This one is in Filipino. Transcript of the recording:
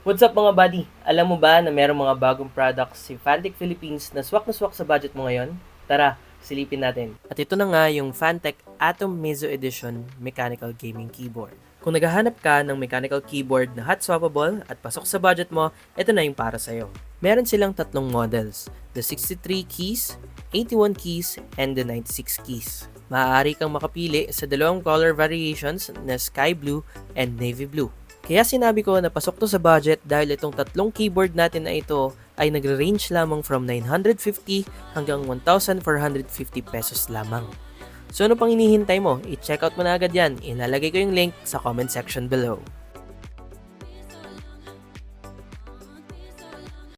What's up mga buddy? Alam mo ba na merong mga bagong products si Fantech Philippines na swak sa budget mo ngayon? Tara, silipin natin. At ito na nga yung Fantech Atom Mezzo Edition Mechanical Gaming Keyboard. Kung naghahanap ka ng mechanical keyboard na hot swappable at pasok sa budget mo, ito na yung para sa'yo. Meron silang tatlong models, the 63 keys, 81 keys, and the 96 keys. Maaari kang makapili sa dalawang color variations na sky blue and navy blue. Kaya sinabi ko na pasok to sa budget dahil itong tatlong keyboard natin na ito ay nagre-range lamang from 950 hanggang 1,450 pesos lamang. So ano pang hinihintay mo? I-check out mo na agad yan. Ilalagay ko yung link sa comment section below.